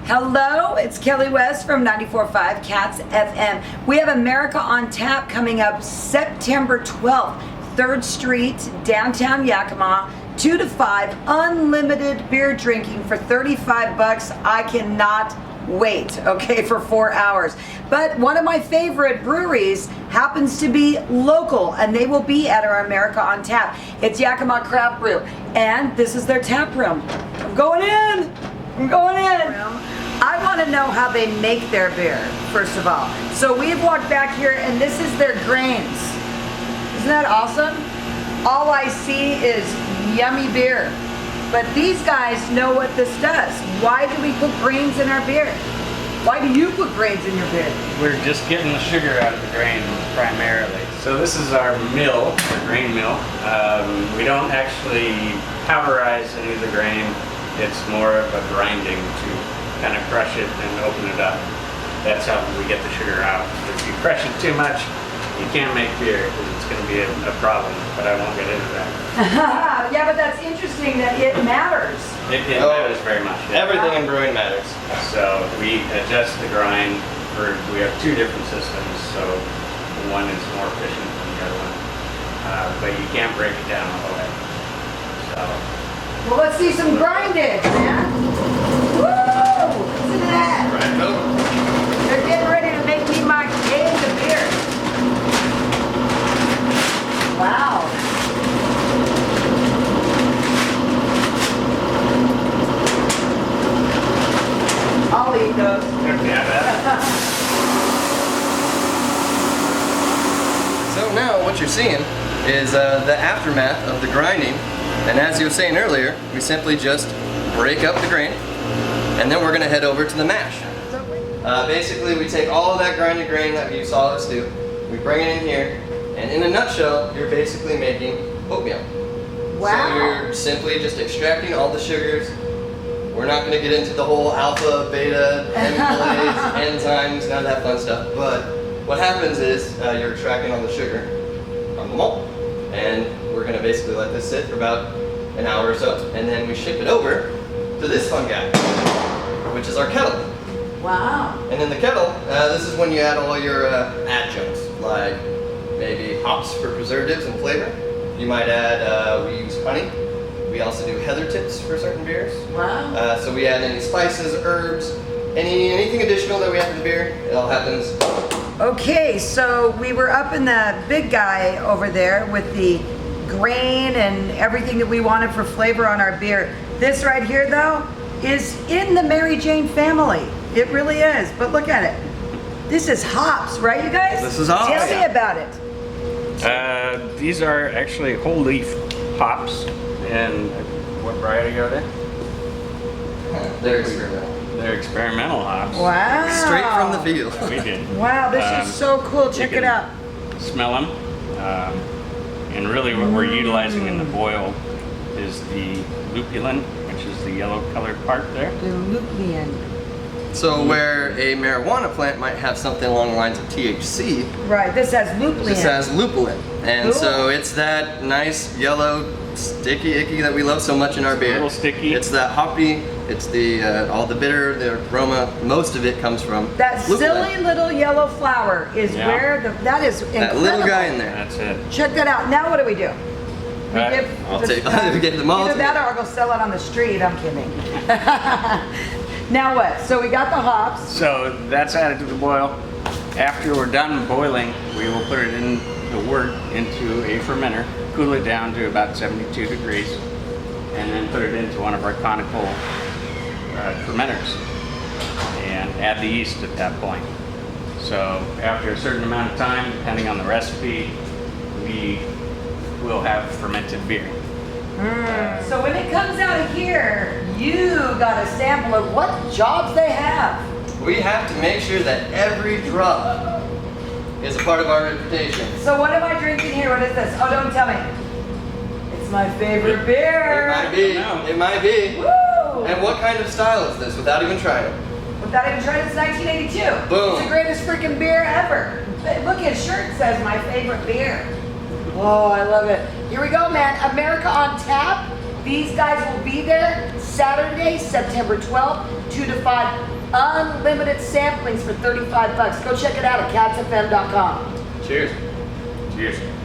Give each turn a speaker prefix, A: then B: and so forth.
A: Hello, it's Kelly West from 94.5 Cats FM. We have America on Tap coming up September 12th, 3rd Street, downtown Yakima, 2 to 5, unlimited beer drinking for 35 bucks. I cannot wait, okay, for 4 hours. But one of my favorite breweries happens to be local, and they will be at our America on Tap. It's Yakima Craft Brew, and this is their tap room. I'm going in. I want to know how they make their beer, first of all. So we've walked back here, and this is their grains. Isn't that awesome? All I see is yummy beer. But these guys know what this does. Why do we put grains in our beer? Why do you put grains in your beer?
B: We're just getting the sugar out of the grain primarily. So this is our mill, our grain mill. We don't actually powderize any of the grain. It's more of a grinding to kind of crush it and open it up. That's how we get the sugar out. If you crush it too much, you can't make beer because it's going to be a problem, but I won't get into that.
A: Yeah, but that's interesting that it matters.
B: It matters very much. Yeah.
C: Everything in brewing matters.
B: So we adjust the grind we have two different systems, so one is more efficient than the other one. But you can't break it down all the way. So.
A: Well, let's see some grindage, man. Woo! Listen to that.
C: Right,
A: They're getting ready to make me my cage of beer. Wow. I'll eat those.
C: So now what you're seeing is the aftermath of the grinding. And as you were saying earlier, we simply just break up the grain, and then we're going to head over to the mash. Basically, we take all of that grinded grain that you saw us do, we bring it in here, and in a nutshell, you're basically making oatmeal.
A: Wow.
C: So you're simply just extracting all the sugars. We're not going to get into the whole alpha, beta, amylase, enzymes, none of that fun stuff. But what happens is you're extracting all the sugar from the malt, and we're going to basically let this sit for about an hour or so, and then we ship it over to this fun guy, which is our kettle.
A: Wow.
C: And in the kettle, this is when you add all your adjuncts, like maybe hops for preservatives and flavor. You might add, we use honey. We also do heather tips for certain beers.
A: Wow.
C: So we add any spices, herbs, anything additional that we add to the beer. It all happens.
A: Okay, so we were up in the big guy over there with the grain and everything that we wanted for flavor on our beer. This right here, though, is in the Mary Jane family. It really is, but look at it. This is hops, right, you guys?
C: This is hops.
A: Tell me about it.
B: These are actually whole leaf hops. And what variety are they?
C: They're experimental.
B: They're experimental hops.
A: Wow.
C: Straight from the field.
B: We did.
A: Wow, this is so cool. Check it out.
B: Smell them. And really what we're utilizing in the boil is the lupulin, which is the yellow colored part there.
A: The lupulin.
C: So where a marijuana plant might have something along the lines of THC,
A: Right, this has lupulin.
C: this has lupulin. And
A: Cool.
C: so it's that nice yellow sticky icky that we love so much in our beer.
B: A little sticky.
C: It's that hoppy, it's the all the bitter, the aroma, most of it comes from
A: That
C: lupulin.
A: silly little yellow flower is
B: Yeah.
A: where that is incredible.
C: That little guy in there.
B: That's it.
A: Check that out. Now what do we do? We
B: Right.
C: I'll take we give them all
A: Either
C: to
A: that
C: me.
A: or I'll go sell it on the street. I'm kidding. Now what? So we got the hops.
B: So that's added to the boil. After we're done boiling, we will put it in the wort into a fermenter, cool it down to about 72 degrees, and then put it into one of our conical fermenters and add the yeast at that point. So after a certain amount of time, depending on the recipe, we will have fermented beer.
A: So when it comes out of here, you got a sample of what jobs they have.
C: We have to make sure that every drop is a part of our reputation.
A: So what am I drinking here? What is this? Oh, don't tell me. It's my favorite beer.
C: It might be.
B: No.
C: It might be.
A: Woo!
C: And what kind of style is this without even trying it?
A: Without even trying, it's 1982.
C: Boom.
A: It's the greatest freaking beer ever. Look, his shirt says my favorite beer. Oh, I love it. Here we go, man. America on Tap. These guys will be there Saturday, September 12th, 2 to 5. Unlimited samplings for $35. Go check it out at catsfm.com.
C: Cheers.
B: Cheers.